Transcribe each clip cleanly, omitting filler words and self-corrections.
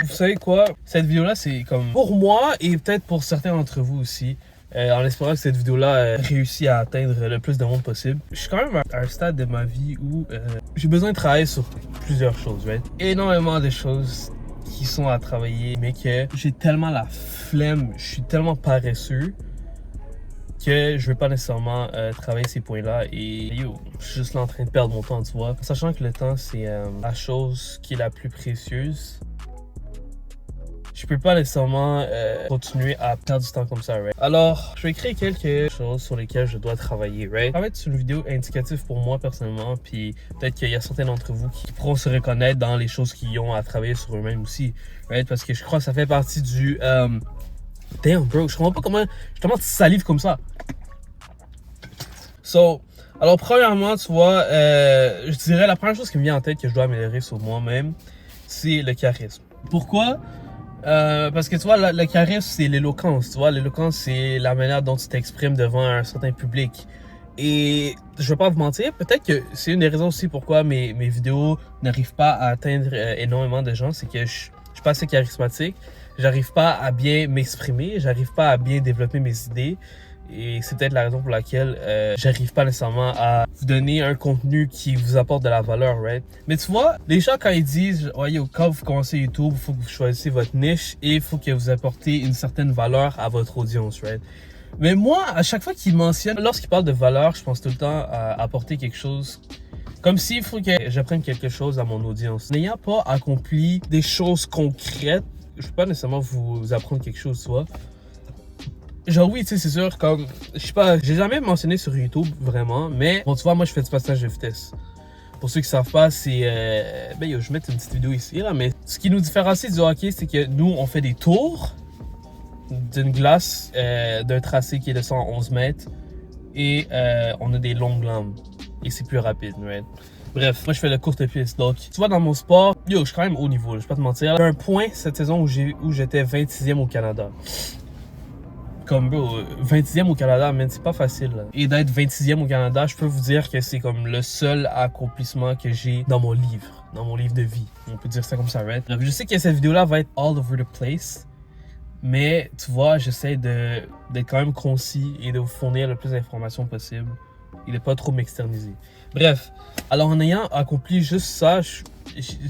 vous savez quoi? Cette vidéo-là, c'est comme pour moi et peut-être pour certains d'entre vous aussi. En espérant que cette vidéo-là réussit à atteindre le plus de monde possible. Je suis quand même à un stade de ma vie où j'ai besoin de travailler sur plusieurs choses, right? Énormément de choses qui sont à travailler, mais que j'ai tellement la flemme, je suis tellement paresseux que je veux pas nécessairement travailler ces points-là et yo, je suis juste là en train de perdre mon temps, tu vois. Sachant que le temps, c'est la chose qui est la plus précieuse. Je peux pas nécessairement continuer à perdre du temps comme ça, right? Alors, je vais créer quelques choses sur lesquelles je dois travailler, right? Ça va être une vidéo indicative pour moi personnellement, puis peut-être qu'il y a certains d'entre vous qui pourront se reconnaître dans les choses qu'ils ont à travailler sur eux-mêmes aussi, right? Parce que je crois que ça fait partie du... Damn, bro, je comprends pas comment tu salives comme ça. So, alors premièrement, tu vois, je dirais la première chose qui me vient en tête que je dois améliorer sur moi-même, c'est le charisme. Pourquoi? Parce que tu vois, le charisme, c'est l'éloquence. Tu vois, l'éloquence, c'est la manière dont tu t'exprimes devant un certain public. Et je vais pas vous mentir, peut-être que c'est une des raisons aussi pourquoi mes vidéos n'arrivent pas à atteindre énormément de gens, c'est que je suis pas assez charismatique, j'arrive pas à bien m'exprimer, j'arrive pas à bien développer mes idées. Et c'est peut-être la raison pour laquelle j'arrive pas nécessairement à vous donner un contenu qui vous apporte de la valeur, right? Mais tu vois, les gens quand ils disent, ouais, yo, quand vous commencez YouTube, il faut que vous choisissez votre niche et il faut que vous apportez une certaine valeur à votre audience, right? Mais moi, à chaque fois qu'ils mentionnent, lorsqu'ils parlent de valeur, je pense tout le temps à apporter quelque chose. Comme s'il faut que j'apprenne quelque chose à mon audience. N'ayant pas accompli des choses concrètes, je peux pas nécessairement vous apprendre quelque chose, tu vois. Genre oui, tu sais, c'est sûr, comme, je sais pas, j'ai jamais mentionné sur YouTube, vraiment, mais bon, tu vois, moi, je fais du passage de vitesse. Pour ceux qui savent pas, c'est, ben, yo, je vais mettre une petite vidéo ici, là, mais ce qui nous différencie du hockey, c'est que nous, on fait des tours d'une glace, d'un tracé qui est de 111 mètres, et on a des longues lames, et c'est plus rapide, right? Bref, moi, je fais la courte piste, donc, tu vois, dans mon sport, yo, je suis quand même haut niveau, là, je vais pas te mentir. J'ai un point cette saison où j'étais 26e au Canada. Comme bro, 26e au Canada, man, c'est pas facile. Là. Et d'être 26e au Canada, je peux vous dire que c'est comme le seul accomplissement que j'ai dans mon livre de vie. On peut dire ça comme ça, right? Donc, je sais que cette vidéo-là va être all over the place, mais tu vois, j'essaie d'être quand même concis et de vous fournir le plus d'informations possible et de pas trop m'externiser. Bref, alors en ayant accompli juste ça,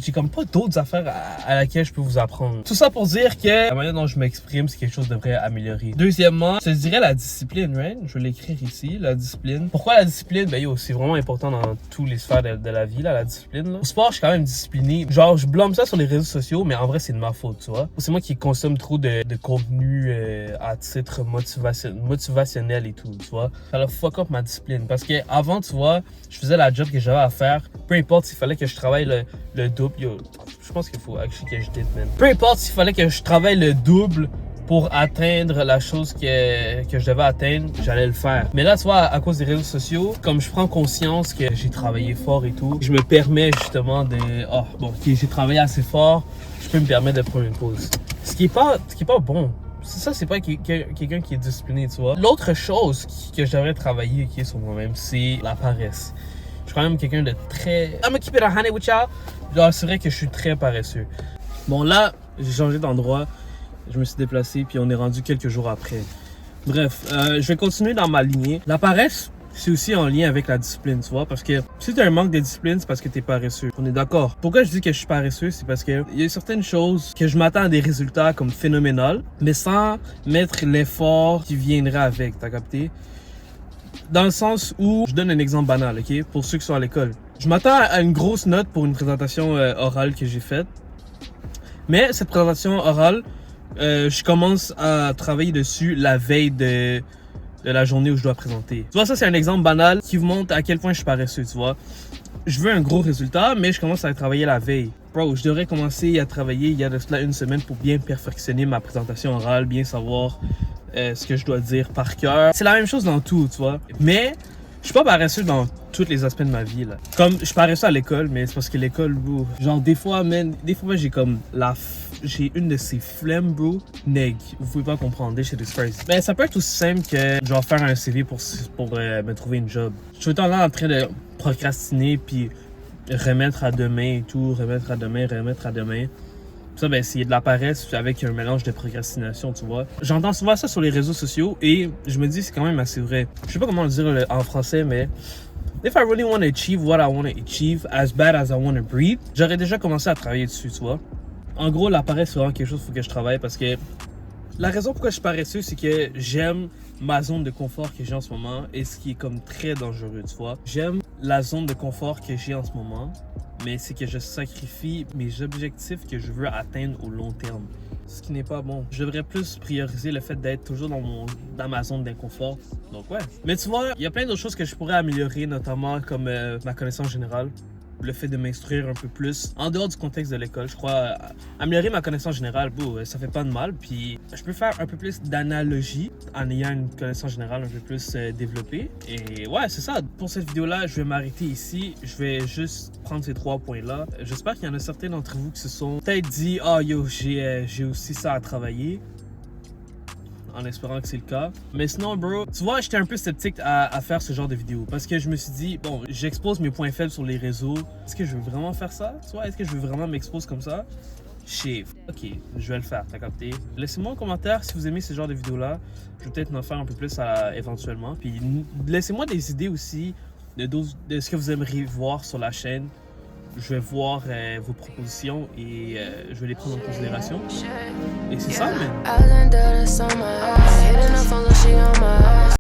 j'ai comme pas d'autres affaires à laquelle je peux vous apprendre. Tout ça pour dire que la manière dont je m'exprime, c'est quelque chose que je devrais améliorer. Deuxièmement, je te dirais la discipline, right? Je vais l'écrire ici, la discipline. Pourquoi la discipline? Ben yo, c'est vraiment important dans tous les sphères de la vie, là, la discipline. Là. Au sport, je suis quand même discipliné. Genre, je blâme ça sur les réseaux sociaux, mais en vrai, c'est de ma faute, tu vois. C'est moi qui consomme trop de contenu à titre motivationnel et tout, tu vois. Ça a fuck up ma discipline. Parce que avant, tu vois, je faisais la job que j'avais à faire. Peu importe s'il fallait que je travaille le double. Yo, je pense qu'il faut actually que je dise, man. Peu importe s'il fallait que je travaille le double pour atteindre la chose que je devais atteindre, j'allais le faire. Mais là, tu vois, à cause des réseaux sociaux, comme je prends conscience que j'ai travaillé fort et tout, je me permets justement de... Oh, bon, ok, j'ai travaillé assez fort, je peux me permettre de prendre une pause. Ce qui est pas bon. Ça, c'est pas quelqu'un qui est discipliné, tu vois. L'autre chose que je devrais travailler qui est sur moi-même, c'est la paresse. Je suis quand même quelqu'un de très... I'm gonna keep it a honey with y'all. Genre, c'est vrai que je suis très paresseux. Bon, là, j'ai changé d'endroit. Je me suis déplacé, puis on est rendu quelques jours après. Bref, je vais continuer dans ma lignée. La paresse, c'est aussi en lien avec la discipline, tu vois. Parce que si tu as un manque de discipline, c'est parce que tu es paresseux. On est d'accord. Pourquoi je dis que je suis paresseux? C'est parce qu'il y a certaines choses que je m'attends à des résultats comme phénoménal, mais sans mettre l'effort qui viendrait avec. T'as capté? Dans le sens où, je donne un exemple banal, ok? Pour ceux qui sont à l'école. Je m'attends à une grosse note pour une présentation orale que j'ai faite. Mais cette présentation orale, je commence à travailler dessus la veille de la journée où je dois présenter. Tu vois, ça c'est un exemple banal qui vous montre à quel point je suis paresseux, tu vois. Je veux un gros résultat, mais je commence à travailler la veille. Bro, je devrais commencer à travailler il y a de cela une semaine pour bien perfectionner ma présentation orale, bien savoir ce que je dois dire par cœur. C'est la même chose dans tout, tu vois. Mais je suis pas paresseux dans tous les aspects de ma vie, là. Comme, je suis paresseux à l'école, mais c'est parce que l'école, bro, genre, des fois, j'ai comme j'ai une de ces flemmes, bro, neg. Vous pouvez pas comprendre, this shit is crazy. Mais ça peut être aussi simple que, genre, faire un CV pour me trouver une job. Je suis tout le temps là en train de procrastiner, puis remettre à demain et tout, remettre à demain. Ça, ben, c'est de la paresse avec un mélange de procrastination, tu vois. J'entends souvent ça sur les réseaux sociaux et je me dis c'est quand même assez vrai. Je sais pas comment le dire en français, mais if I really want to achieve what I want to achieve, as bad as I want to breathe, j'aurais déjà commencé à travailler dessus, tu vois. En gros, la paresse, c'est vraiment quelque chose qu'il faut que je travaille parce que la raison pourquoi je suis paresseux, c'est que j'aime ma zone de confort que j'ai en ce moment et ce qui est comme très dangereux, tu vois. J'aime la zone de confort que j'ai en ce moment, mais c'est que je sacrifie mes objectifs que je veux atteindre au long terme. Ce qui n'est pas bon. Je devrais plus prioriser le fait d'être toujours dans ma zone d'inconfort. Donc ouais. Mais tu vois, il y a plein d'autres choses que je pourrais améliorer, notamment comme ma connaissance générale. Le fait de m'instruire un peu plus en dehors du contexte de l'école. Je crois améliorer ma connaissance générale, ça fait pas de mal. Puis je peux faire un peu plus d'analogie en ayant une connaissance générale un peu plus développée. Et ouais, c'est ça. Pour cette vidéo-là, je vais m'arrêter ici. Je vais juste prendre ces 3 points-là. J'espère qu'il y en a certains d'entre vous qui se sont peut-être dit « Ah yo, j'ai aussi ça à travailler ». En espérant que c'est le cas. Mais sinon, bro, tu vois, j'étais un peu sceptique à faire ce genre de vidéo parce que je me suis dit, bon, j'expose mes points faibles sur les réseaux. Est-ce que je veux vraiment faire ça? Tu vois, est-ce que je veux vraiment m'exposer comme ça? Shave. Ok, je vais le faire, t'as capté? Laissez-moi un commentaire si vous aimez ce genre de vidéo-là. Je vais peut-être en faire un peu plus éventuellement. Puis laissez-moi des idées aussi de ce que vous aimeriez voir sur la chaîne. Je vais voir vos propositions et je vais les prendre en considération. Et c'est ça, man.